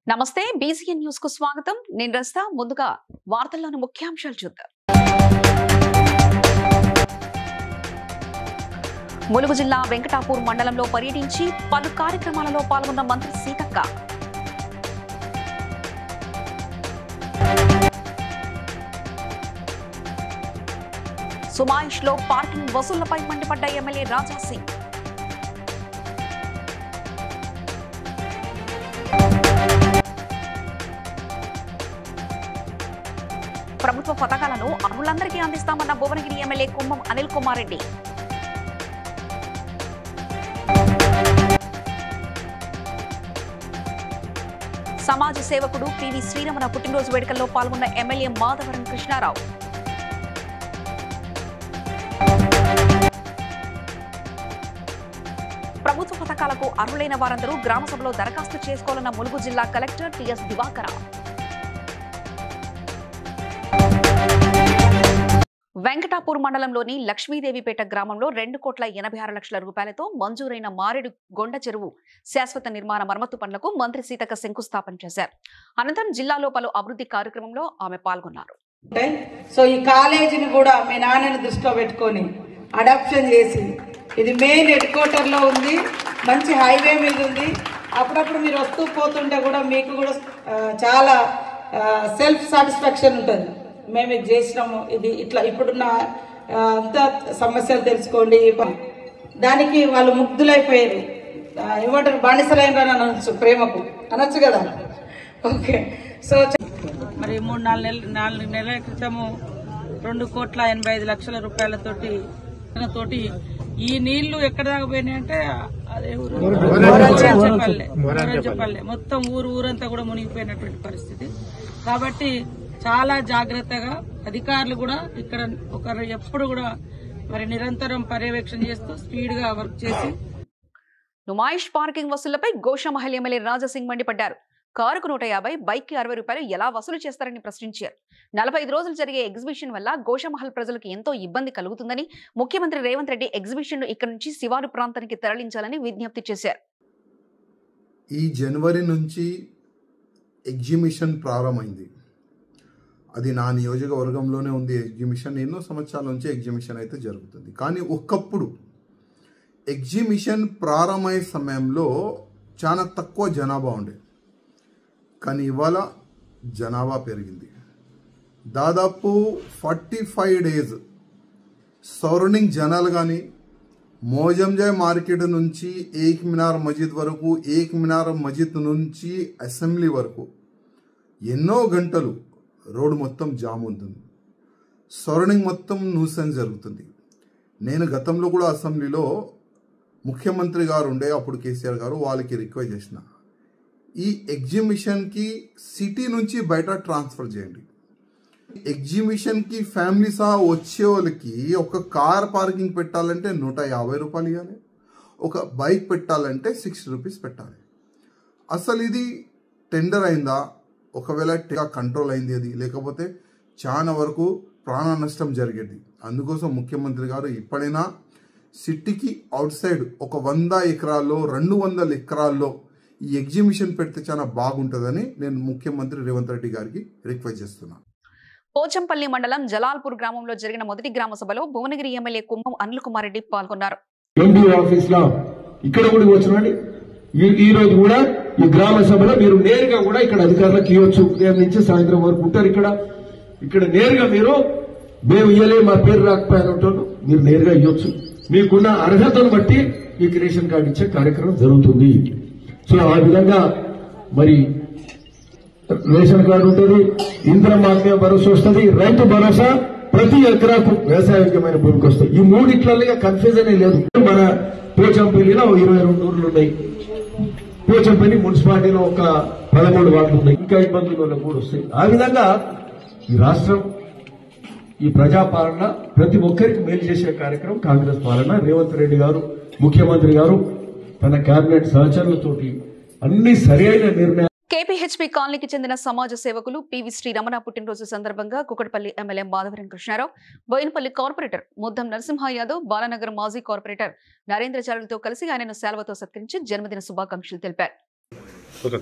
నమస్తే BCN news కు స్వాగతం నేను రస్తా ముందుగా వార్తల్లోని ముఖ్యాంశాలు చూద్దాం ములుగు జిల్లా వెంకటాపూర్ మండలంలో పర్యటించి పలు కార్యక్రమాలలో పాల్గొన్న మంత్రి సీతక్క సుమాయిష్ లో పార్కింగ్ వసూళ్లపై మండిపడ్డ ఎమ్మెల్యే రాజా సింగ్ ప్రభుత్వ పథకాలను అర్హులందరికీ అందిస్తామన్న భువనగిరి ఎమ్మెల్యే కుమ్మం అనిల్ కుమార్ రెడ్డి సమాజ సేవకుడు పివి శ్రీరమణ పుట్టినరోజు వేడుకల్లో పాల్గొన్న ఎమ్మెల్యే మాధవరం కృష్ణారావు ప్రభుత్వ పథకాలకు అర్హులైన వారందరూ గ్రామ సభలో దరఖాస్తు చేసుకోవాలన్న ములుగు జిల్లా కలెక్టర్ టిఎస్ దివాకర వెంకటాపూర్ మండలంలోని లక్ష్మీదేవిపేట గ్రామంలో 2,86,00,000 రూపాయలతో మంజూరైన మారేడు గొండ చెరువు శాశ్వత నిర్మాణ మరమ్మతు పనులకు మంత్రి సీతక్క శంకుస్థాపన చేశారు. అనంతరం జిల్లాలో పలు అభివృద్ధి కార్యక్రమంలో ఆమె పాల్గొన్నారు. సో ఈ కాలేజీని కూడా మీ నాన్నని దృష్టిలో పెట్టుకొని అడాప్షన్ చేసి ఇది మెయిన్ హెడ్ క్వార్టర్ లో ఉంది, మంచి హైవే మీద ఉంది. అప్పుడప్పుడు మీరు వస్తూ పోతుంటే కూడా మీకు కూడా చాలా సెల్ఫ్ సాటిస్ఫాక్షన్ ఉంటుంది. మేము ఇది చేసినాము, ఇది ఇట్లా ఇప్పుడున్న అంత సమస్యలు తెలుసుకోండి. దానికి వాళ్ళు ముగ్ధులైపోయారు. ఏమంటారు, బానిసలైన అనొచ్చు, ప్రేమకు అనొచ్చు కదా. ఓకే, సో మరి 3-4 నెలల క్రితము 2,85,00,000 రూపాయలతోటి ఈ నీళ్లు ఎక్కడ దాకా పోయినాయి అంటే అదే ఊరంచెపల్లె మొత్తం ఊరంతా కూడా మునిగిపోయినటువంటి పరిస్థితి. కాబట్టి చాలా జాగ్రత్తగా అధికారులు కూడా ఇక్కడ ఒకరు ఎప్పుడు కూడా మరి నిరంతరం పర్యవేక్షణ చేస్తూ స్పీడ్ గా వర్క్ చేసి నుమాయిష్ పార్కింగ్ వసూళ్లపై గోషామహల్ ఎమ్మెల్యే రాజాసింగ్ మండిపడ్డారు. కారుకు 150, బైక్ కి 60 రూపాయలు ఎలా వసూలు చేస్తారని ప్రశ్నించారు. 45 రోజులు జరిగే ఎగ్జిబిషన్ వల్ల గోషామహల్ ప్రజలకు ఎంతో ఇబ్బంది కలుగుతుందని, ముఖ్యమంత్రి రేవంత్ రెడ్డి ఎగ్జిబిషన్ ను ఇక్కడ నుంచి శివారు ప్రాంతానికి తరలించాలని విజ్ఞప్తి చేశారు. ఈ జనవరి నుంచి ఎగ్జిబిషన్ ప్రారంభమైంది. అది నా నియోజకవర్గంలోనే ఉంది ఎగ్జిబిషన్. ఎన్నో సంవత్సరాల నుంచి ఎగ్జిబిషన్ అయితే జరుగుతుంది. కానీ ఒకప్పుడు ఎగ్జిబిషన్ ప్రారంభమయ్యే సమయంలో చాలా తక్కువ జనాభా ఉండే, కానీ ఇవాళ జనాభా పెరిగింది. దాదాపు 45 డేస్ సరౌండింగ్ జనాలు కానీ మోజంజాయ్ మార్కెట్ నుంచి ఏక్ మినార్ మస్జిద్ వరకు, ఏక్ మినార్ మస్జిద్ నుంచి అసెంబ్లీ వరకు ఎన్నో గంటలు రోడ్డు మొత్తం జామ్ ఉంటుంది. సరౌండింగ్ మొత్తం న్యూసెన్స్ జరుగుతుంది. నేను గతంలో కూడా అసెంబ్లీలో ముఖ్యమంత్రి గారు ఉండే, అప్పుడు కేసీఆర్ గారు, వాళ్ళకి రిక్వెస్ట్ చేసిన ఈ ఎగ్జిబిషన్కి సిటీ నుంచి బయట ట్రాన్స్ఫర్ చేయండి. ఎగ్జిబిషన్కి ఫ్యామిలీ సహా వచ్చే వాళ్ళకి ఒక కార్ పార్కింగ్ పెట్టాలంటే 150 రూపాయలు ఇవ్వాలి, ఒక బైక్ పెట్టాలంటే 60 రూపీస్ పెట్టాలి. అసలు ఇది టెండర్ అయిందా? ఒకవేళ కంట్రోల్ అయింది అది, లేకపోతే చాలా వరకు ప్రాణ నష్టం జరిగేది. అందుకోసం ముఖ్యమంత్రి గారు ఇప్పుడైనా సిటీకి అవుట్ సైడ్ ఒక 100 ఎకరాల్లో 200 ఎకరాల్లో ఈ ఎగ్జిబిషన్ పెడితే చాలా బాగుంటుందని నేను ముఖ్యమంత్రి రేవంత్ రెడ్డి గారికి రిక్వెస్ట్ చేస్తున్నాను. పోచంపల్లి మండలం జలాల్పూర్ గ్రామంలో జరిగిన మొదటి గ్రామ సభలో భువనగిరి ఎమ్మెల్యే కుమ్మం అనిల్ కుమార్ రెడ్డి పాల్గొన్నారు. ఈ రోజు కూడా ఈ గ్రామ సభలో మీరు నేరుగా కూడా ఇక్కడ అధికారులకు ఇవ్వచ్చు. ఉదయం నుంచి సాయంత్రం వరకు ఉంటారు ఇక్కడ నేరుగా మీరు మేము ఇవ్వలే, మా పేరు రాకపోయినట్టు మీరు నేరుగా ఇవ్వచ్చు. మీకున్న అర్హతను బట్టి మీకు రేషన్ కార్డు ఇచ్చే కార్యక్రమం జరుగుతుంది. సో ఆ విధంగా మరి రేషన్ కార్డు ఉంటుంది, ఇంద్రమాన్య భరోసా వస్తుంది, రైతు భరోసా ప్రతి ఎకరాకు వ్యవసాయకమైన భూమికి వస్తుంది. ఈ మూడిట్లలో కన్ఫ్యూజన్ లేదు. మన పోచంపల్లిలో 22 ఊర్లు ఉన్నాయి, పోచంపల్లి మున్సిపాలిటీలో ఒక 13 వార్డులు ఉన్నాయి, ఇంకా ఇబ్బందులు కూడా వస్తాయి. ఆ విధంగా ఈ రాష్ట్రం, ఈ ప్రజాపాలన ప్రతి ఒక్కరికి మేలు చేసే కార్యక్రమం కాంగ్రెస్ పాలన. రేవంత్ రెడ్డి గారు ముఖ్యమంత్రి గారు తన కేబినెట్ సహచరులతోటి అన్ని సరైన నిర్ణయాలు. కేపీహెచ్పీ కాలనీకి చెందిన సమాజ సేవకులు పివి శ్రీరమణ పుట్టినరోజు సందర్భంగా కుకట్పల్లి ఎమ్మెల్యే మాధవరం కృష్ణారావు, బోయినపల్లి కార్పొరేటర్ ముద్దం నరసింహ యాదవ్, బాలానగర్ మాజీ కార్పొరేటర్ నరేంద్రచారులతో కలిసి ఆయనను శాల్వతో సత్కరించి జన్మదిన శుభాకాంక్షలు తెలిపారు. ములుగు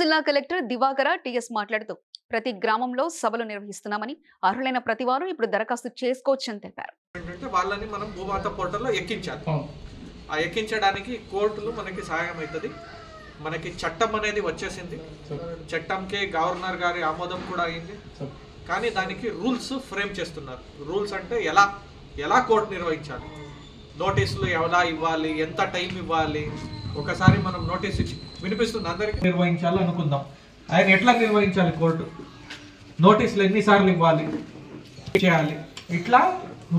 జిల్లా కలెక్టర్ దివాకర టిఎస్ మాట్లాడుతూ ప్రతి గ్రామంలో సభలు నిర్వహిస్తున్నామని అర్హులైన ప్రతి వారు ఇప్పుడు దరఖాస్తు చేసుకోవచ్చని తెలిపారు. వాళ్ళని మనం భూమాత పోర్టల్లో ఎక్కించాలి. ఆ ఎక్కించడానికి కోర్టులు మనకి సహాయం అవుతుంది. మనకి చట్టం అనేది వచ్చేసింది. చట్టంకి గవర్నర్ గారి ఆమోదం కూడా అయింది. కానీ దానికి రూల్స్ ఫ్రేమ్ చేస్తున్నారు. రూల్స్ అంటే ఎలా కోర్టు నిర్వహించాలి, నోటీసులు ఎలా ఇవ్వాలి, ఎంత టైం ఇవ్వాలి. ఒకసారి మనం నోటీస్ ఇచ్చి వినిపిస్తుంది అందరికీ నిర్వహించాలి అనుకుందాం. ఆయన ఎట్లా నిర్వహించాలి, కోర్టు నోటీసులు ఎన్నిసార్లు ఇవ్వాలి, చేయాలి, ఇట్లా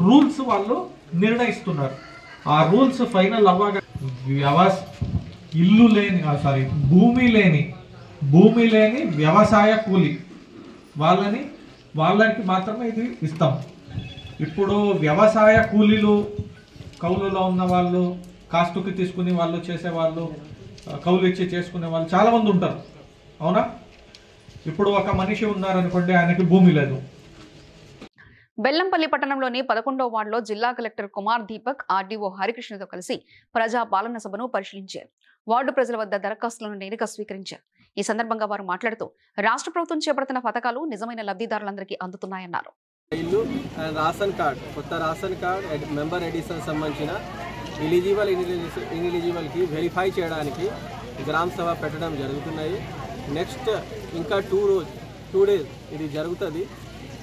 రూల్స్ వాళ్ళు నిర్ణయిస్తున్నారు. ఆ రూల్స్ ఫైనల్ అవ్వగా భూమి లేని వ్యవసాయ కూలి వాళ్ళకి మాత్రమే ఇది ఇస్తాం. ఇప్పుడు వ్యవసాయ కూలీలు కౌలులో ఉన్న వాళ్ళు, కాస్టుకి తీసుకుని వాళ్ళు చేసేవాళ్ళు, కౌలు ఇచ్చి చేసుకునే వాళ్ళు చాలా మంది ఉంటారు. అవునా? ఇప్పుడు ఒక మనిషి ఉన్నారనుకోండి, ఆయనకి భూమి లేదు. బెల్లంపల్లి పట్టణంలోని 11వ వార్డులో జిల్లా కలెక్టర్ కుమార్ దీపక్ ఆర్డీఓ హరికృష్ణతో కలిసి ప్రజా పాలన సభను పరిశీలించారు. వార్డు ప్రజల వద్ద దరఖాస్తులను నేరుగా స్వీకరించారు. ఈ సందర్భంగా వారు మాట్లాడుతూ రాష్ట్ర ప్రభుత్వం చేపడుతున్న పథకాలు నిజమైన లబ్ధిదారులందరికీ అందుతున్నాయన్నారు. ఇల్లు రేషన్ కార్డ్, కొత్త రేషన్ కార్డ్ మెంబర్ ఎడిషన్ సంబంధించిన ఇన్ఎలిజిబుల్కి వెరిఫై చేయడానికి గ్రామ సభ పెట్టడం జరుగుతున్నాయి. నెక్స్ట్ ఇంకా 2 డేస్ ఇది జరుగుతుంది.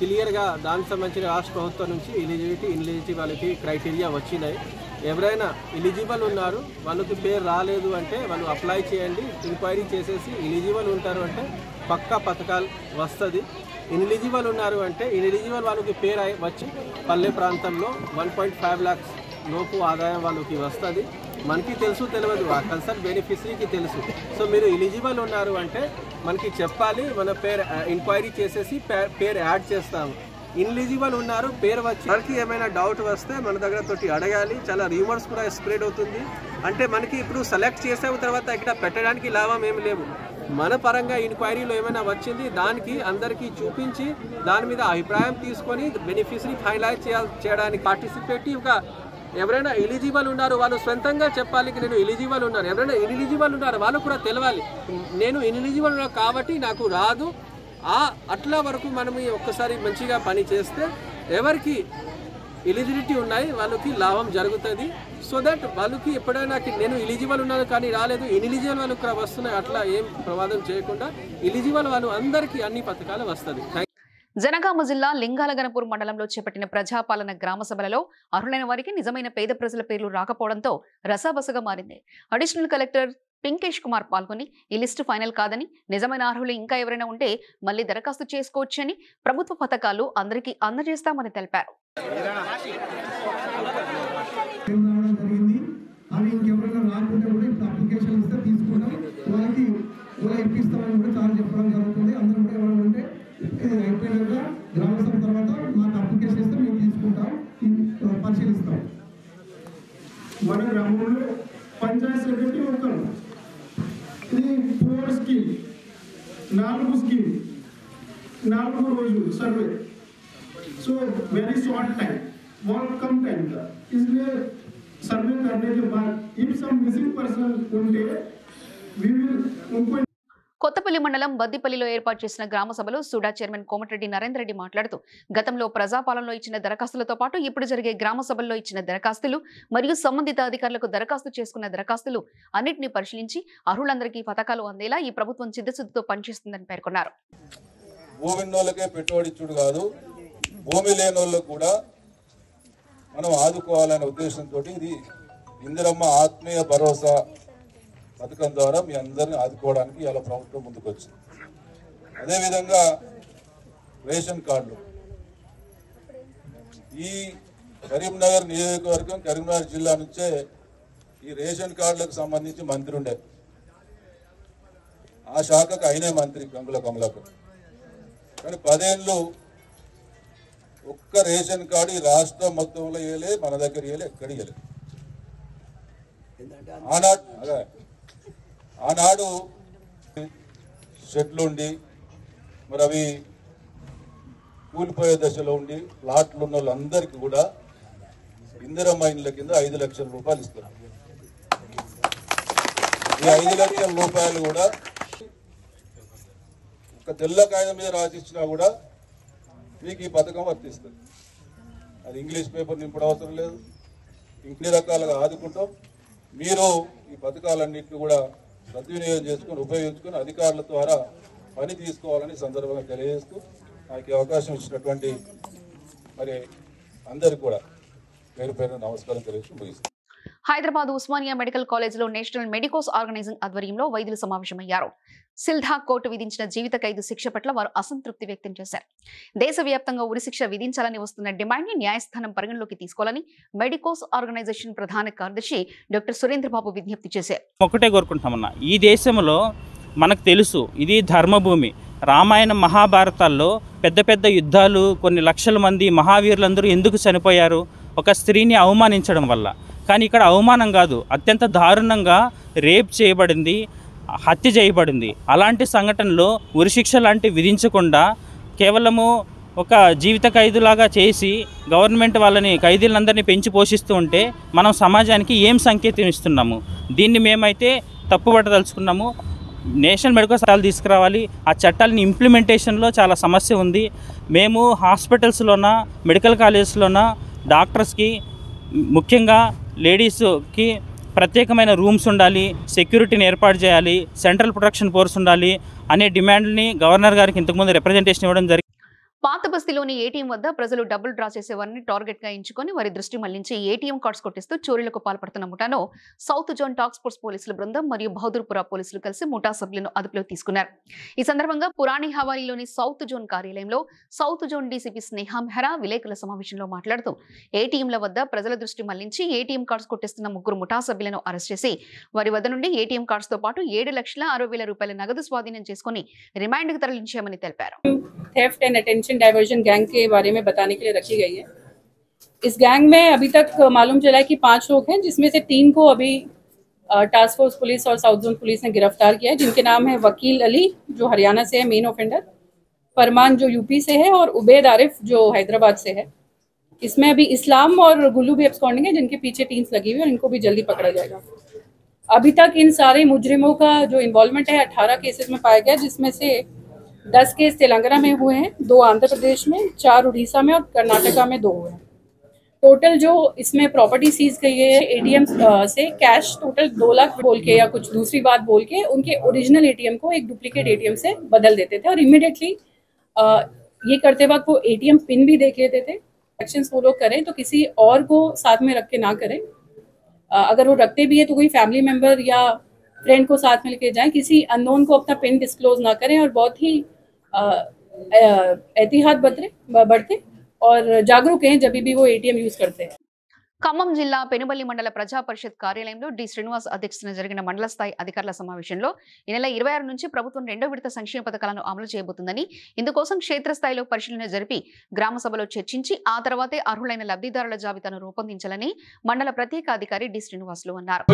క్లియర్గా దానికి సంబంధించిన రాష్ట్ర ప్రభుత్వం నుంచి ఇన్ఎలిజిబిలిటీ క్రైటీరియా వచ్చినాయి. ఎవరైనా ఎలిజిబుల్ ఉన్నారు, వాళ్ళకి పేరు రాలేదు అంటే వాళ్ళు అప్లై చేయండి. ఎంక్వైరీ చేసేసి ఎలిజిబుల్ ఉంటారు అంటే పక్కా పథకాలు వస్తుంది. ఇన్ఎలిజిబుల్ ఉన్నారు అంటే ఇన్ఎలిజిబుల్ వాళ్ళకి పేరు వచ్చి పల్లె ప్రాంతంలో 1.5 lakhs లోపు ఆదాయం వాళ్ళకి వస్తుంది. మనకి తెలియదు, ఆ కన్సర్న్ బెనిఫిషరీకి తెలుసు. సో మీరు ఎలిజిబుల్ ఉన్నారు అంటే మనకి చెప్పాలి, మన పేరు ఎంక్వైరీ చేసేసి పేరు యాడ్ చేస్తాము. ఇన్ఎలిజిబుల్ ఉన్నారు, పేరు వచ్చి మనకి ఏమైనా డౌట్ వస్తే మన దగ్గర తోటి అడగాలి. చాలా రూమర్స్ కూడా స్ప్రెడ్ అవుతుంది. అంటే మనకి ఇప్పుడు సెలెక్ట్ చేసిన తర్వాత ఇక్కడ పెట్టడానికి లాభం ఏమి లేవు. మన పరంగా ఎంక్వైరీలో ఏమైనా వచ్చింది దానికి అందరికీ చూపించి దాని మీద అభిప్రాయం తీసుకొని బెనిఫిషరీ ఫైనలైజ్ చేయడానికి పార్టిసిపేటివ్గా ఎవరైనా ఎలిజిబుల్ ఉన్నారు వాళ్ళు సొంతంగా చెప్పాలి, నేను ఎలిజిబుల్ ఉన్నాను. ఎవరైనా ఇన్ఎలిజిబుల్ ఉన్నారు వాళ్ళు కూడా తెలవాలి, నేను ఇన్ఎలిజిబుల్ ఉన్నా కాబట్టి నాకు రాదు. అట్లా వరకు మనం ఒక్కసారి మంచిగా పని చేస్తే ఎవరికి ఎలిజిబిలిటీ ఉన్నాయి వాళ్ళకి లాభం జరుగుతుంది. సో దట్ వాళ్ళకి ఎప్పుడైనా నేను ఎలిజిబుల్ ఉన్నాను కానీ రాలేదు, ఇన్ఎలిజిబుల్ వాళ్ళు కూడా వస్తున్నాయి, అట్లా ఏం ప్రమాదం చేయకుండా ఎలిజిబుల్ వాళ్ళు అందరికీ అన్ని పథకాలు వస్తుంది. జనగామ జిల్లా లింగాలగనపూర్ మండలంలో చేపట్టిన ప్రజాపాలన గ్రామ సభలలో అర్హులైన వారికి నిజమైన పేద ప్రజల పేర్లు రాకపోవడంతో రసాబసగా మారింది. అడిషనల్ కలెక్టర్ పింకేష్ కుమార్ పాల్గొని ఈ లిస్టు ఫైనల్ కాదని, నిజమైన అర్హులు ఇంకా ఎవరైనా ఉంటే మళ్లీ దరఖాస్తు చేసుకోవచ్చని, ప్రభుత్వ పథకాలు అందరికీ అందజేస్తామని తెలిపారు. గ్రామసభ తర్వాత మాకు అప్లికేషన్ ఇస్తే మేము తీసుకుంటాం, పరిశీలిస్తాం. మన గ్రామంలో పంచాయత్ సెక్రటరీ ఒకరు, ఇది 4 స్కీమ్, 4 స్కీమ్, 4 రోజులు सर्वे. सो वेरी शॉर्ट टाइम, बहुत कम टाइम था. इसलिए सर्वे करने के बाद इफ सम मिसिंग पर्सन ఉంటే we will उनको కొత్తపల్లి మండలం బద్దిపల్లిలో ఏర్పాటు చేసిన గ్రామ సభలో సూడా చైర్మన్ కోమటిరెడ్డి నరేందర్ రెడ్డి మాట్లాడుతూ గతంలో ప్రజాపాలనలో ఇచ్చిన దరఖాస్తులతో పాటు ఇప్పుడు జరిగే గ్రామ సభల్లో ఇచ్చిన దరఖాస్తులు మరియు సంబంధిత అధికారులకు దరఖాస్తు చేసుకున్న దరఖాస్తులు అన్నింటినీ పరిశీలించి అర్హులందరికీ పథకాలు అందేలా ఈ ప్రభుత్వం చిత్తశుద్ధితో పనిచేస్తుందని పేర్కొన్నారు. భూమి ఉన్నోళ్ళకే పెట్టుబడి ఇచ్చుడు కాదు, భూమి లేని వాళ్ళకు కూడా మనం ఆదుకోవాలనే ఉద్దేశంతో ఇది ఇందిరమ్మ ఆత్మీయ భరోసా పథకం ద్వారా మీ అందరిని ఆదుకోవడానికి ఇలా ప్రభుత్వం ముందుకు వచ్చింది. అదేవిధంగా రేషన్ కార్డులు, ఈ కరీంనగర్ నియోజకవర్గం కరీంనగర్ జిల్లా నుంచే ఈ రేషన్ కార్డులకు సంబంధించి మంత్రి ఉండే, ఆ శాఖకు అయినే మంత్రి గంగుల కమలాకర్. కానీ 10 ఏళ్ళు ఒక్క రేషన్ కార్డు ఈ రాష్ట్రం మొత్తంలో ఇవ్వలే, మన దగ్గర ఇవ్వలే, ఎక్కడ ఇవ్వలే. ఆనాడు షెడ్లుండి మరి అవి కూలిపోయే దశలో ఉండి ప్లాట్లు ఉన్న వాళ్ళందరికీ కూడా ఇందిరమ్మ ఇండ్ల కింద 5 లక్షల రూపాయలు ఇస్తున్నారు. ఈ 5 లక్షల రూపాయలు కూడా ఒక తెల్ల కాగితం మీద రాసిచ్చినా కూడా మీకు ఈ పథకం వర్తిస్తుంది. అది ఇంగ్లీష్ పేపర్ నింపడం అవసరం లేదు. ఇన్ని రకాలుగా ఆదుకుంటాం. మీరు ఈ పథకాలన్నింటినీ కూడా సద్వినియోగం చేసుకొని ఉపయోగించుకొని అధికారుల ద్వారా పని తీసుకోవాలని సందర్భంగా తెలియజేస్తూ నాకు అవకాశం ఇచ్చినటువంటి మరి అందరికీ కూడా పేరు పేరున నమస్కారం తెలియజేస్తూ ముగిస్తాను. హైదరాబాద్ ఉస్మానియా మెడికల్ కాలేజీలో నేషనల్ మెడికోస్ ఆర్గనైజింగ్ ఆధ్వర్యంలో వైద్యులు సమావేశమయ్యారు. సిల్ధా కోర్టు విధించిన జీవిత ఖైదు శిక్ష పట్ల వారు అసంతృప్తి వ్యక్తం చేశారు. దేశవ్యాప్తంగా ఉరిశిక్ష విధించాలని వస్తున్న డిమాండ్ ని న్యాయస్థానం పరిగణలోకి తీసుకోవాలని మెడికోస్ ఆర్గనైజేషన్ ప్రధాన కార్యదర్శి డాక్టర్ సురేంద్రబాబు విజ్ఞప్తి చేశారు. ఒకటే కోరుకుంటామన్నా, ఈ దేశంలో మనకు తెలుసు ఇది ధర్మభూమి. రామాయణ మహాభారతాల్లో పెద్ద పెద్ద యుద్ధాలు, కొన్ని లక్షల మంది మహావీరులందరూ ఎందుకు చనిపోయారు? ఒక స్త్రీని అవమానించడం వల్ల. కానీ ఇక్కడ అవమానం కాదు, అత్యంత దారుణంగా రేప్ చేయబడింది, హత్య చేయబడింది. అలాంటి సంఘటనలో ఉరిశిక్ష లాంటి విధించకుండా కేవలము ఒక జీవిత ఖైదులాగా చేసి గవర్నమెంట్ వాళ్ళని ఖైదీలందరినీ పెంచి పోషిస్తూ ఉంటే మనం సమాజానికి ఏం సంకేతం ఇస్తున్నాము? దీన్ని మేమైతే తప్పుపట్టదలుచుకున్నాము. నేషనల్ మెడికల్ చట్టాలు తీసుకురావాలి. ఆ చట్టాలని ఇంప్లిమెంటేషన్లో చాలా సమస్య ఉంది. మేము హాస్పిటల్స్లోన, మెడికల్ కాలేజెస్లోన డాక్టర్స్కి, ముఖ్యంగా లేడీస్కి ప్రత్యేకమైన రూమ్స్ ఉండాలి, సెక్యూరిటీని ఏర్పాటు చేయాలి, సెంట్రల్ ప్రొటెక్షన్ ఫోర్స్ ఉండాలి అనే డిమాండ్ని గవర్నర్ గారికి ఇంతకుముందు రిప్రజెంటేషన్ ఇవ్వడం జరిగింది. పాత బస్తీలోని ఏటీఎం వద్ద ప్రజలు డబ్బులు డ్రా చేసేవారిని టార్గెట్ గా ఎంచుకొని వారి దృష్టి మళ్లించి ఏటీఎం కార్డ్స్ కొట్టిస్తూ చోరీలకు పాల్పడుతున్న ముఠాను సౌత్ జోన్ టాస్క్ ఫోర్స్ పోలీసుల బృందం మరియు బహదూర్పురా పోలీసులు కలిసి ముఠా సభ్యులను అదుపులోకి తీసుకున్నారు. ఈ సందర్భంగా పురాణి హవాలీలోని సౌత్ జోన్ కార్యాలయంలో south zone DCP Sneha Mehra విలేకరుల సమావేశంలో మాట్లాడుతూ ఏటీఎంల వద్ద ప్రజల దృష్టి మళ్లించి ఏటీఎం కార్డ్స్ కొట్టిస్తున్న 3 ముఠా సభ్యులను అరెస్ట్ చేసి వారి వద్ద నుండి ఏటీఎం కార్డ్స్ తో పాటు 7,60,000 రూపాయల నగదు స్వాధీనం చేసుకుని రిమాండ్ కు తరలించామని తెలిపారు. Theft and attention diversion gang के बारे में बताने के लिए रखी गई है। इस गैंग में अभी तक मालूम चला है कि 5 लोग हैं, जिसमें से 3 को अभी टास्क फोर्स पुलिस और साउथ जोन पुलिस ने गिरफ्तार किया है, जिनके नाम है वकील अली जो हरियाणा से है मेन ऑफेंडर, फरमान जो यूपी से है और उबैद आरिफ जो हैदराबाद से है। इसमें अभी इस्लाम और गुल्लू भी एब्सकॉन्डिंग है, जिनके पीछे टीम्स लगी हुई है और इनको भी जल्दी पकड़ा जाएगा। अभी तक इन सारे मुजरिमों का जो इन्वॉल्वमेंट है 18 केसेस में पाया गया, जिसमें से 10 केस तेलंगाना में हुए हैं, 2 आंध्र प्रदेश में, 4 उड़ीसा में और कर्नाटका में 2 हुए हैं। टोटल जो इसमें प्रॉपर्टी सीज गई है एटीएम से कैश टोटल 2 लाख बोल के या कुछ दूसरी बात बोल के उनके ओरिजिनल एटीएम को एक डुप्लीकेट एटीएम से बदल देते थे और इमीडिएटली ये करते वक्त वो एटीएम पिन भी देख लेते थे। एक्शंस वो लोग करें तो किसी और को साथ में रख के ना करें। अगर वो रखते भी है तो कोई फैमिली मेम्बर या फ्रेंड को साथ में लेके जाएं, किसी अननोन को अपना पिन डिस्क्लोज ना करें और बहुत ही एहतियात बरते और जागरूक हैं जब भी वो एटीएम यूज करते हैं। ఖమ్మం జిల్లా పెనుబల్లి మండల ప్రజా పరిషత్ కార్యాలయంలో డి శ్రీనివాస్ అధ్యక్షతన జరిగిన మండల స్థాయి అధికారుల సమావేశంలో ఈ నెల 26 నుంచి ప్రభుత్వం 2వ విడత సంక్షేమ పథకాలను అమలు చేయబోతుందని, ఇందుకోసం క్షేత్రస్థాయిలో పరిశీలన జరిపి గ్రామ సభలో చర్చించి ఆ తర్వాతే అర్హులైన లబ్ధిదారుల జాబితాను రూపొందించాలని మండల ప్రత్యేక అధికారి డి శ్రీనివాసులు అన్నారు.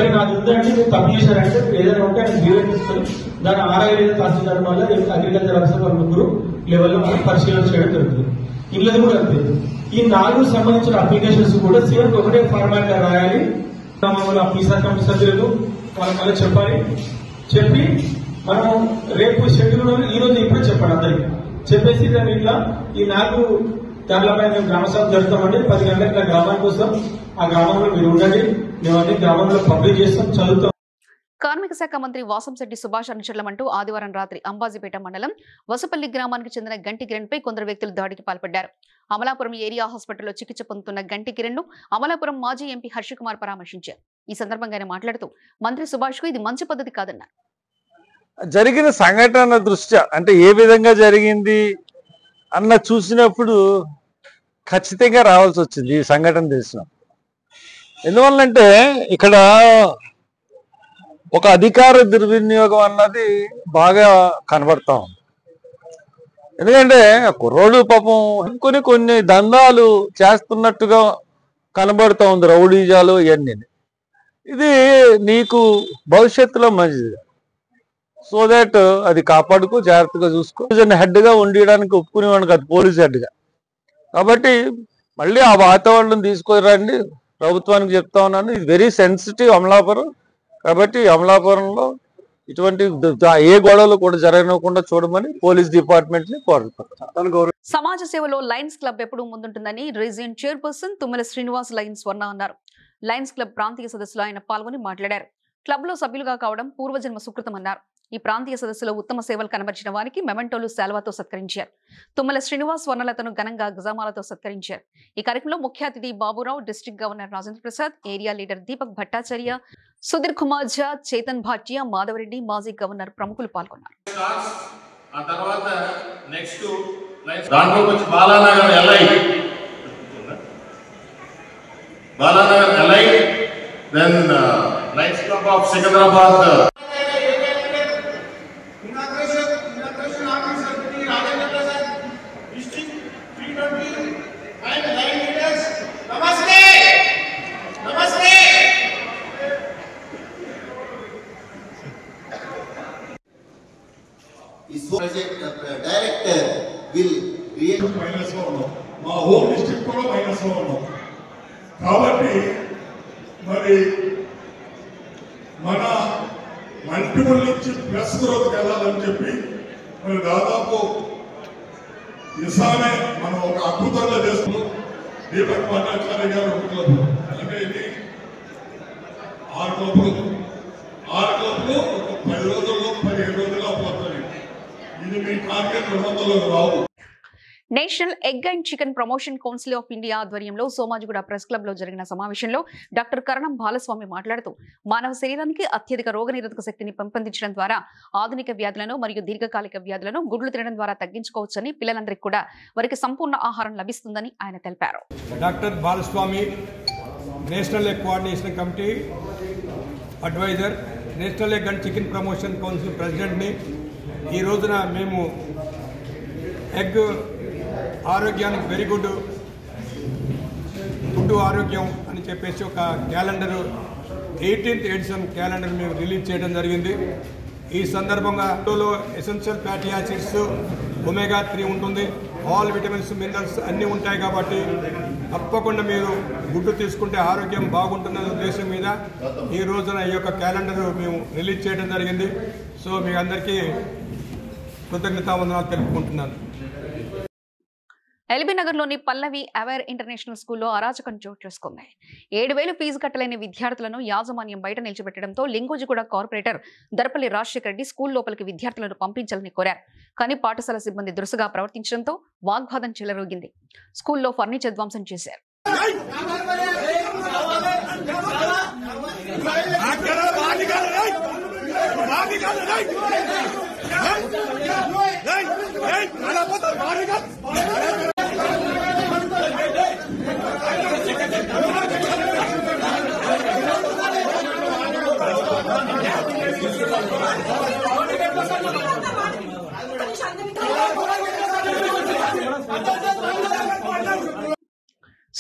ఈ 4 సంబంధించిన అప్లికేషన్స్ కూడా సేమ్ ఒకటే ఫార్మాట్ లో రాయాలి. ఆఫీసర్ కమిటీ సభ్యులు వాళ్ళకి చెప్పాలి. చెప్పి మనం రేపు షెడ్యూల్ ఈ రోజు ఇప్పుడే చెప్పండి అందరికి చెప్పేసి ఇట్లా ఈ 4 దానిపై మేము గ్రామ సభ జరుపుతామండి. 10 గంటలకు గ్రామానికి వస్తాం. ఆ గ్రామంలో మీరు ఉండండి. మేము అన్ని గ్రామంలో పబ్లిక్ చేస్తాం, చదువుతాం. కార్మిక శాఖ మంత్రి వాసంశెట్టి సుభాష్ అనుచరులమంటూ ఆదివారం రాత్రి అంబాజీపేట మండలం వసపల్లి గ్రామానికి చెందిన గంటి కిరణ్ పై కొందరు వ్యక్తులు దాడికి పాల్పడ్డారు. అమలాపురం ఏరియా హాస్పిటల్లో చికిత్స పొందుతున్న గంటి కిరణ్ ను అమలాపురం మాజీ ఎంపీ హర్షకుమార్ పరామర్శించారు. ఈ సందర్భంగా ఆయన మాట్లాడుతూ మంత్రి సుభాష్ కు ఇది మంచి పద్ధతి కాదన్నారు. జరిగిన సంఘటన దృష్ట్యా అంటే ఏ విధంగా జరిగింది అన్న చూసినప్పుడు ఖచ్చితంగా రావాల్సి వచ్చింది ఈ సంఘటన తెలిసిన. ఎందువల్లంటే ఇక్కడ ఒక అధికార దుర్వినియోగం అన్నది బాగా కనబడతా ఉంది. ఎందుకంటే కుర్రోడు పాపం కొన్ని దందాలు చేస్తున్నట్టుగా కనబడుతూ ఉంది, రౌడీజాలు ఇవన్నీ. ఇది నీకు భవిష్యత్తులో మంచిది. సో దాట్ అది కాపాడుకో, జాగ్రత్తగా చూసుకో. హెడ్ గా ఉండడానికి ఒప్పుకునేవాడిని కాదు, పోలీస్ హెడ్ గా. కాబట్టి మళ్ళీ ఆ వాతావరణం తీసుకురండి, ప్రభుత్వానికి చెప్తా ఉన్నాను. ఇది వెరీ సెన్సిటివ్ అమలాపురం. కాబట్టి అమలాపురంలో ఇటువంటి ఏ గొడవలు కూడా జరగకుండా చూడమని పోలీస్ డిపార్ట్మెంట్ ని కోరుతున్నాను. సమాజ సేవలో లయన్స్ క్లబ్ ఎప్పుడూ ముందుంటుందని region chairperson Tummala Srinivas Lions Varna అన్నారు. లయన్స్ క్లబ్ ప్రాంతీయ సదస్సులో ఆయన పాల్గొని మాట్లాడారు. క్లబ్ లో సభ్యులుగా కావడం పూర్వజన్మ సుకృతం అన్నారు. ఈ ప్రాంతీయ సదస్సులో ఉత్తమ సేవలు కనబర్చిన వారికి మెమెంటోలు శాల్వాతో సత్కరించారు. తుమ్మల శ్రీనివాస్ వర్ణలతను ఘనంగా గజామాలతో సత్కరించారు. ఈ కార్యక్రమంలో ముఖ్య అతిథి Baburao, district governor Rajendra Prasad, area leader Deepak Bhattacharya, Sudhir Kumar Jha, Chetan Bhatia, Madhavareddy, మాజీ గవర్నర్ ప్రముఖులు పాల్గొన్నారు. Then Lions Club of Secunderabad. Inauguration officer Rajendra Prasad, District 320 and line leaders. Namaste. Namaste. This project director will create minus one. మా హోమ్ డిస్ట్రిక్ట్ కూడా -1. కాబట్టి మరి మన మల్టిపుల్ నుంచి ప్లస్ గ్రోత్కి వెళ్ళాలని చెప్పి మరి దాదాపు ఇసానే మనం ఒక అద్భుతంగా చేస్తున్నాం. దీపక్ భట్టాచార్య గారు ఒక క్లబ్, అంటే ఇది 6 క్లబ్లు ఒక 10 రోజుల్లో 15 రోజుల్లో పోతుంది. ఇది మీ టార్గెట్ 200 రావు. National egg and chicken promotion council of India ఆధ్వర్యంలో సోమాజిగూడ ప్రెస్ క్లబ్ లో జరిగిన సమావేశంలో డాక్టర్ కరణం బాలస్వామి మాట్లాడుతూ మానవ శరీరానికి అత్యధిక రోగనిరోధక శక్తిని పెంపొందించడం ద్వారా ఆధునిక వ్యాధులను మరియు దీర్ఘకాలిక వ్యాధులను గుడ్లు తినడం ద్వారా తగ్గించుకోవచ్చని, పిల్లలందరికీ కూడా వారికి సంపూర్ణ ఆహారం లభిస్తుందని ఆయన తెలిపారు. Doctor Balaswamy, national egg coordination committee adviser, national egg and chicken promotion council ప్రెసిడెంట్ని. ఈ రోజున మేము ఎగ్ ఆరోగ్యానికి వెరీ గుడ్ ఆరోగ్యం అని చెప్పేసి ఒక క్యాలెండర్ 18th ఎడిషన్ క్యాలెండర్ మేము రిలీజ్ చేయడం జరిగింది. ఈ సందర్భంగా అందులో ఎసెన్షియల్ ఫ్యాటీ యాసిడ్స్, ఒమేగా 3 ఉంటుంది, ఆల్ విటమిన్స్, మినరల్స్ అన్నీ ఉంటాయి. కాబట్టి తప్పకుండా మీరు గుడ్డు తీసుకుంటే ఆరోగ్యం బాగుంటుందనే ఉద్దేశం మీద ఈ రోజున ఈ యొక్క క్యాలెండర్ మేము రిలీజ్ చేయడం జరిగింది. సో మీ అందరికీ కృతజ్ఞతావందనాలు తెలుపుకుంటున్నాను. ఎల్బీ నగర్లోని పల్లవి అవేర్ ఇంటర్నేషనల్ స్కూల్లో అరాచకం చోటు చేసుకుంది. 7,000 ఫీజు కట్టలేని విద్యార్థులను యాజమాన్యం బయట నిలిచిపెట్టడంతో లింగోజిగూడ కార్పొరేటర్ దర్పల్లి రాజశేఖర రెడ్డి స్కూల్ లోపలికి విద్యార్థులను పంపించాలని కోరారు. కానీ పాఠశాల సిబ్బంది దురుసుగా ప్రవర్తించడంతో వాగ్వాదం చెలరేగింది. స్కూల్లో ఫర్నిచర్ ధ్వంసం చేశారు.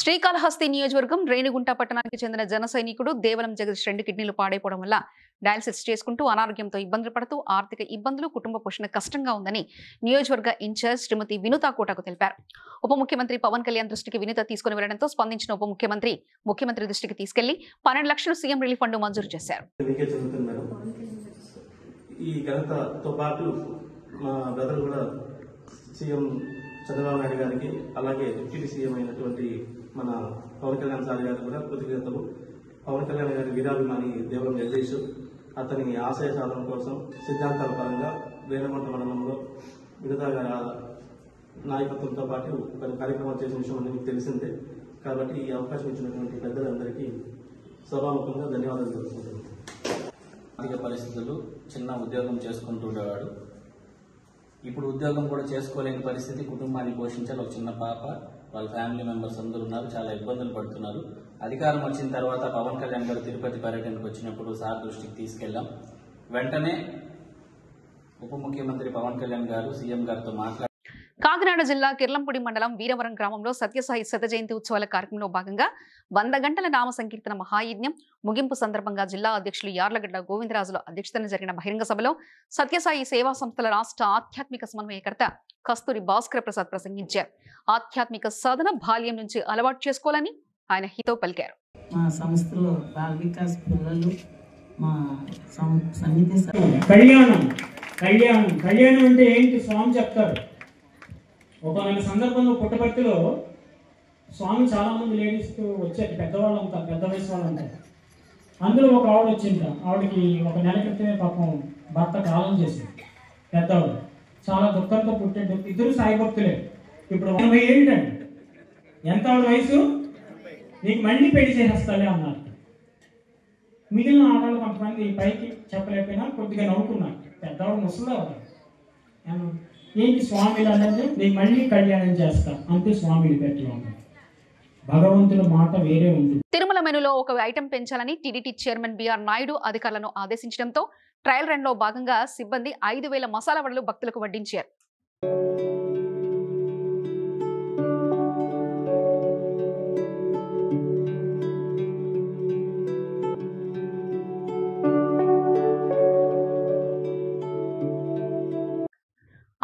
శ్రీకాళహస్తి నియోజకవర్గం రేణిగుంట పట్టణానికి చెందిన జన సైనికుడు దేవలం జగదీష్ 2 కిడ్నీలు పాడైపోవడం వల్ల డయాలసిస్ చేసుకుంటూ అనారోగ్యంతో ఇబ్బందులు పడుతూ ఆర్థిక ఇబ్బందులు, కుటుంబ పోషణ కష్టంగా ఉందని నియోజకవర్గ ఇన్ఛార్జ్ శ్రీమతి వినుతా కోటకు తెలిపారు. ఉప ముఖ్యమంత్రి పవన్ కళ్యాణ్ దృష్టికి వినుత తీసుకుని వెళ్లడంతో స్పందించిన ఉప ముఖ్యమంత్రి దృష్టికి తీసుకెళ్లి 12 లక్షలు సీఎం రిలీఫ్ ఫండ్ మంజూరు చేశారు. ఈ ఘనతతో పాటు మా బ్రదర్ కూడా సీఎం చంద్రబాబు నాయుడు గారికి, అలాగే డిప్యూటీ సీఎం అయినటువంటి మన పవన్ కళ్యాణ్ సార్ గారికి కూడా కృతజ్ఞతలు. పవన్ కళ్యాణ్ గారి వీరాభిమాని దేవరం జగదీష్, అతని ఆశయ సాధన కోసం సిద్ధాంతాల పరంగా వేలమంట మండలంలో వినుతా గారి నాయకత్వంతో పాటు కొన్ని కార్యక్రమాలు చేసిన విషయం మీకు తెలిసిందే. కాబట్టి ఈ అవకాశం ఇచ్చినటువంటి పెద్దలందరికీ సభాముఖంగా ధన్యవాదాలు తెలుసుకుంటున్నాను. ఆర్థిక పరిస్థితులు, చిన్న ఉద్యోగం చేసుకుంటూ ఉండేవాడు. ఇప్పుడు ఉద్యోగం కూడా చేసుకోలేని పరిస్థితి, కుటుంబాన్ని పోషించాలి. ఒక చిన్న పాప, వాళ్ళ ఫ్యామిలీ మెంబర్స్ అందరూ ఉన్నారు, చాలా ఇబ్బందులు పడుతున్నారు. అధికారం వచ్చిన తర్వాత పవన్ కళ్యాణ్ గారు తిరుపతి పర్యటనకు వచ్చినప్పుడు సార్ దృష్టికి తీసుకెళ్లాం. వెంటనే ఉప ముఖ్యమంత్రి పవన్ కళ్యాణ్ గారు సీఎం గారితో మాట్లాడి కాకినాడ జిల్లా కిర్లంపూడి మండలం వీరవరం గ్రామంలో సత్యసాయి శత జయంతి ఉత్సవాల కార్యక్రమంలో భాగంగా 100 గంటల నామ సంకీర్తన మహాయజ్ఞం ముగింపు సందర్భంగా జిల్లా అధ్యక్షులు యార్లగడ్డ గోవిందరాజుల అధ్యక్షతన జరిగిన బహిరంగ సభలో సత్యసాయి సేవా సంస్థల రాష్ట్ర ఆధ్యాత్మిక సమన్వయకర్త కస్తూరి భాస్కర ప్రసాద్ ప్రసంగించారు. ఆధ్యాత్మిక సాధన బాల్యం నుంచి అలవాటు చేసుకోవాలని ఆయన హితో పలికారు. మా సంస్థలో బాల వికాస్ పిల్లలు మా సమితి కళ్యాణం అంటే ఏంటి స్వామి చెప్తారు. ఒక సందర్భంలో పుట్టపర్తిలో స్వామి చాలా మంది లేడీస్ వచ్చారు, పెద్దవాళ్ళు ఉంటారు, పెద్ద వయసు వాళ్ళు ఉంటారు. అందులో ఒక ఆవిడ వచ్చింట. ఆవిడకి ఒక నెల క్రితమే పాపం భర్త కాలం చేసింది. పెద్దవాళ్ళు చాలా దుఃఖంతో పుట్టిండు. ఇద్దరు సాయి భక్తులే. ఇప్పుడు 80 ఏంటండి, ఎంత ఆవిడ వయసు, నీకు మళ్ళీ పెళ్లి చేసేస్తాలే అన్నారు. మిగిలిన ఆడవాళ్ళు కొంతమంది పైకి చెప్పలేకపోయినా కొద్దిగా నవ్వుకున్నారు. పెద్దవాళ్ళు ముసలి ఏంటి స్వామిలు అనేది, నీకు మళ్ళీ కళ్యాణం చేస్తా అంతే స్వామిలు పెట్టిలో భగవంతుల మాట వేరే ఉంటుంది. తిరుమల మెనులో ఒక ఐటెం పెంచాలని టీడీటీ చైర్మన్ బిఆర్ నాయుడు అధికారులను ఆదేశించడంతో ట్రయల్ రన్ లో భాగంగా సిబ్బంది 5,000 మసాలా వడలు భక్తులకు వడ్డించారు.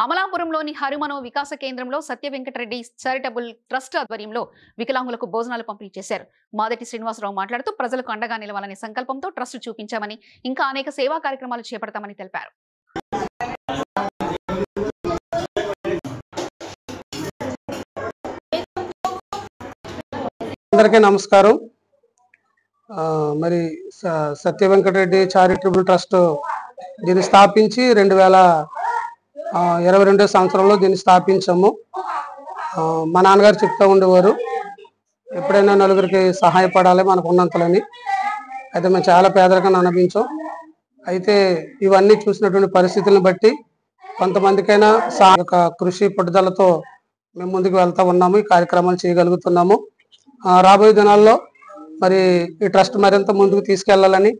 అమలాపురంలోని హరిమనో వికాస కేంద్రంలో సత్య వెంకటరెడ్డి చారిటబుల్ ట్రస్ట్ ఆధ్వర్యంలో వికలాంగులకు భోజనాలు పంపిణీ చేశారు. మాదటి శ్రీనివాసరావు మాట్లాడుతూ ప్రజలకు అండగా నిలవాలనే సంకల్పంతో ట్రస్ట్ చూపించామని, ఇంకా అనేక సేవా కార్యక్రమాలు చేపడతామని తెలిపారు. అందరికీ నమస్కారం. మరి సత్య వెంకటరెడ్డి చారిటబుల్ ట్రస్ట్ దీన్ని స్థాపించి 2022 సంవత్సరంలో దీన్ని స్థాపించాము. మా నాన్నగారు చెప్తూ ఉండేవారు, ఎప్పుడైనా నలుగురికి సహాయపడాలి మనకు ఉన్నంతలని. అయితే మేము చాలా పేదరికాన్ని అనుభవించాం. అయితే ఇవన్నీ చూసినటువంటి పరిస్థితులను బట్టి కొంతమందికైనా యొక్క కృషి పట్టుదలతో మేము ముందుకు వెళ్తూ ఉన్నాము, ఈ కార్యక్రమాలు చేయగలుగుతున్నాము. రాబోయే దినాల్లో మరి ఈ ట్రస్ట్ మరింత ముందుకు తీసుకెళ్లాలని,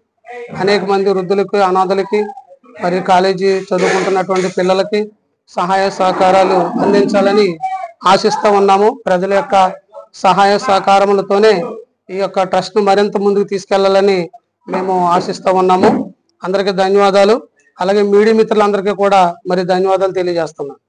అనేక మంది వృద్ధులకి, అనాథలకి, మరి కాలేజీ చదువుకుంటున్నటువంటి పిల్లలకి సహాయ సహకారాలు అందించాలని ఆశిస్తూ ఉన్నాము. ప్రజల యొక్క సహాయ సహకారములతోనే ఈ యొక్క ట్రస్ట్ మరింత ముందుకు తీసుకెళ్లాలని మేము ఆశిస్తూ ఉన్నాము. అందరికీ ధన్యవాదాలు. అలాగే మీడియా మిత్రులందరికీ కూడా మరి ధన్యవాదాలు తెలియజేస్తున్నాను.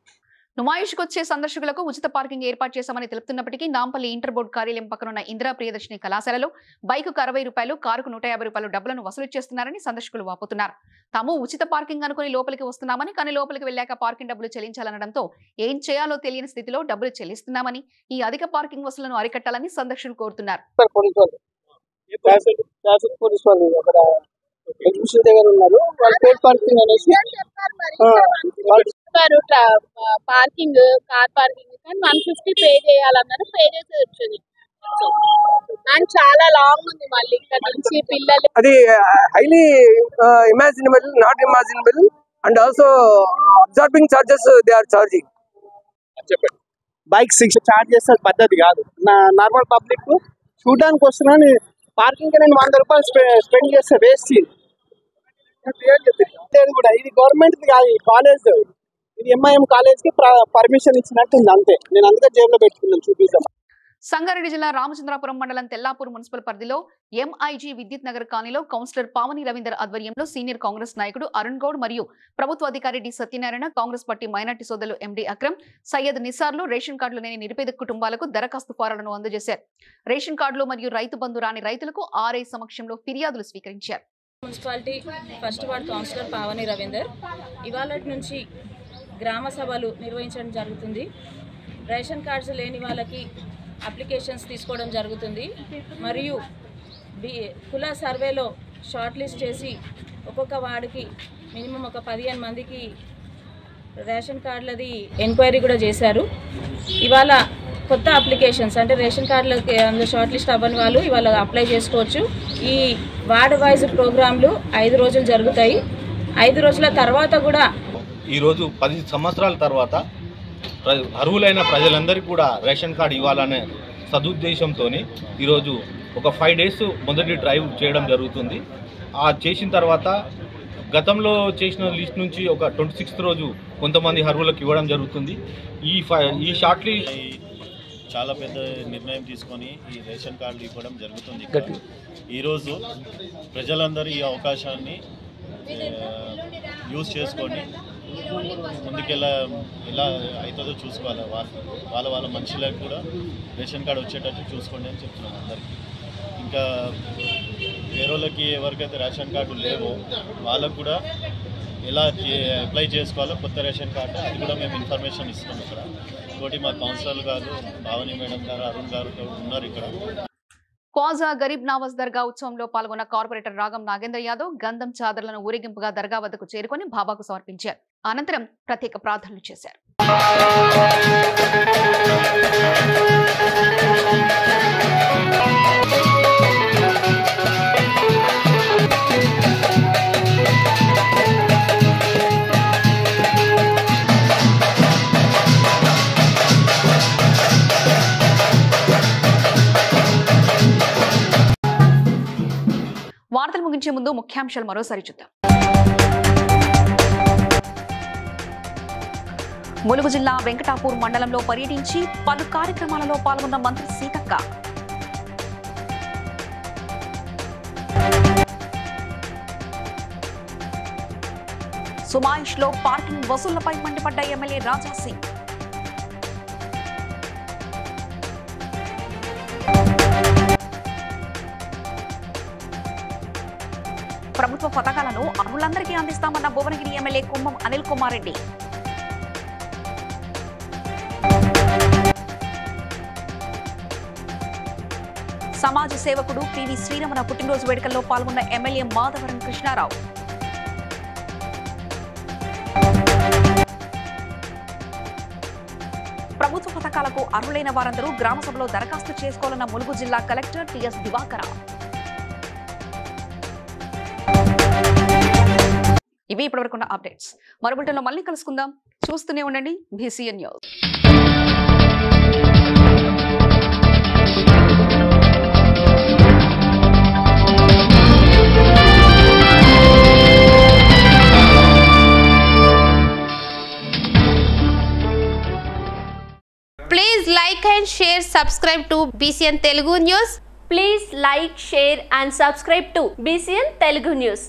నుమాయిష్కి వచ్చే సందర్శకులకు ఉచిత పార్కింగ్ ఏర్పాటు చేశామని తెలుపుతున్నప్పటికీ నాంపల్లి ఇంటర్ బోర్డు కార్యాలయం పక్కనున్న ఇందిరా ప్రియదర్శిని కళాశాలలో బైకుకు 60 రూపాయలు, కారుకు 150 రూపాయలు డబ్బులను వసూలు చేస్తున్నారని సందర్శకులు వాపోతున్నారు. తాము ఉచిత పార్కింగ్ అనుకుని లోపలికి వస్తున్నామని, కానీ లోపలికి వెళ్లాక పార్కింగ్ డబ్బులు చెల్లించాలనడంతో ఏం చేయాలో తెలియని స్థితిలో డబ్బులు చెల్లిస్తున్నామని, ఈ అధిక పార్కింగ్ వసూలను అరికట్టాలని సందర్శకులు కోరుతున్నారు. ఎగ్జిబిషన్ దగ్గర ఉన్నారు, వాళ్ళు పేడ్ పార్కింగ్ అనేసి పార్కింగ్, కార్ పార్కింగ్ 150 పే చేయాలన్నారు. పే చేసి వచ్చింది. చాలా లాంగ్ ఉంది, మళ్ళీ ఇక్కడ నుంచి పిల్లలు. అది highly imaginable, not imaginable, and also absorbing charges they are charging. Bike 6 charge చేస్తే పద్ధతి కాదు. నార్మల్ పబ్లిక్ చూడడానికి వస్తున్నాను, పార్కింగ్ నేను 100 రూపాయలు స్పెండ్ చేస్తే వేస్ట్. కూడా ఇది గవర్నమెంట్ కాదు, కాలేజ్, ఇది ఎంఐఎం కాలేజ్ కి పర్మిషన్ ఇచ్చినట్టుంది అంతే. నేను అందుకే జేబులో పెట్టుకున్నాను, చూపిస్తాను. సంగారెడ్డి జిల్లా రామచంద్రాపురం మండలం తెల్లాపూర్ మున్సిపల్ పరిధిలో ఎంఐజీ విద్యుత్ నగర్ కాలనీలో కౌన్సిలర్ పావని రవీందర్ ఆధ్వర్యంలో సీనియర్ కాంగ్రెస్ నాయకుడు అరుణ్ గౌడ్ మరియు ప్రభుత్వ అధికారి D Satyanarayana, Congress party minority సోదరులు ఎండి అక్రమ్, సయ్యద్ నిసార్లు రేషన్ కార్డులు లేని నిరుపేద కుటుంబాలకు దరఖాస్తు ఫారాలను అందజేశారు. రేషన్ కార్డులు మరియు రైతు బంధు రాని రైతులకు ఆర్ఐ సమక్షంలో ఫిర్యాదులు స్వీకరించారు. Municipality first ward councillor Pavani Ravinder ఇవాళ నుంచి గ్రామ సభలు నిర్వహించడం జరుగుతుంది. రేషన్ కార్డ్స్ లేని వాళ్ళకి అప్లికేషన్స్ తీసుకోవడం జరుగుతుంది. మరియు కుల సర్వేలో షార్ట్ లిస్ట్ చేసి ఒక్కొక్క వార్డుకి మినిమం ఒక 15 మందికి రేషన్ కార్డులది ఎంక్వైరీ కూడా చేశారు. ఇవాళ కొత్త అప్లికేషన్స్ అంటే రేషన్ కార్డులకి అందులో షార్ట్ లిస్ట్ అవ్వని వాళ్ళు ఇవాళ అప్లై చేసుకోవచ్చు. ఈ వార్డ్ వైజ్ ప్రోగ్రాంలు 5 రోజులు జరుగుతాయి. 5 రోజుల తర్వాత కూడా ఈరోజు 10 సంవత్సరాల తర్వాత అర్హులైన ప్రజలందరికీ కూడా రేషన్ కార్డు ఇవ్వాలనే సదుద్దేశంతో ఈరోజు ఒక 5 డేస్ మొదటి డ్రైవ్ చేయడం జరుగుతుంది. ఆ చేసిన తర్వాత గతంలో చేసిన లిస్ట్ నుంచి ఒక 26th రోజు కొంతమంది అర్హులకు ఇవ్వడం జరుగుతుంది. ఈ షార్ట్ లిస్ట్ చాలా పెద్ద నిర్ణయం తీసుకొని ఈ రేషన్ కార్డులు ఇవ్వడం జరుగుతుంది. ఈరోజు ప్రజలందరూ ఈ అవకాశాన్ని యూజ్ చేసుకొని ముందుకెలా ఎలా అవుతుందో చూసుకోవాలి. వాళ్ళ మనుషులకు కూడా రేషన్ కార్డు వచ్చేటట్టు చూసుకోండి అని చెప్తున్నాం అందరికీ. ఇంకా వేరేళ్ళకి ఎవరికైతే రేషన్ కార్డు లేవో వాళ్ళకు కూడా ఎలా అప్లై చేసుకోవాలో కొత్త రేషన్ కార్డు అది కూడా మేము ఇన్ఫర్మేషన్ ఇస్తున్నాం. ఇక్కడ ఇంకోటి మా కౌన్సిలర్ గారు భావని మేడం గారు అరుణ్ గారు ఉన్నారు ఇక్కడ. క్వాజా గరీబ్ నవాజ్ దర్గా ఉత్సవంలో పాల్గొన్న కార్పొరేటర్ రాగం నాగేంద్ర యాదవ్ గంధం చాదర్లను ఊరేగింపుగా దర్గా వద్దకు చేరుకొని బాబాకు సమర్పించారు. అనంతరం ప్రత్యేక ప్రార్థనలు చేశారు. వార్తలు ముగించే ముందు ముఖ్యాంశాలు మరోసారి చూద్దాం. ములుగు జిల్లా వెంకటాపూర్ మండలంలో పర్యటించి పలు కార్యక్రమాలలో పాల్గొన్న మంత్రి సీతక్క. సుమాయిష్లో parking వసూళ్లపై మండిపడ్డ MLA Raja Singh. ప్రభుత్వ పథకాలను అర్హులందరికీ అందిస్తామన్న భువనగిరి ఎమ్మెల్యే కుంభం అనిల్ కుమార్ రెడ్డి. సమాజ సేవకుడు పివి శ్రీరమణ పుట్టినరోజు వేడుకల్లో పాల్గొన్న ఎమ్మెల్యే మాధవరం కృష్ణారావు. ప్రభుత్వ పథకాలకు అర్హులైన వారందరూ గ్రామ సభలో దరఖాస్తు చేసుకోవాలన్న ములుగు జిల్లా కలెక్టర్ టిఎస్ దివాకర. ఇవి ఇప్పటివరకున్న అప్డేట్స్. మరో బులెటిన్లో మళ్ళీ కలుసుకుందాం. చూస్తూనే ఉండండి BCN news. Please like and share, subscribe to BCN Telugu News. Please like, share and subscribe to BCN Telugu News.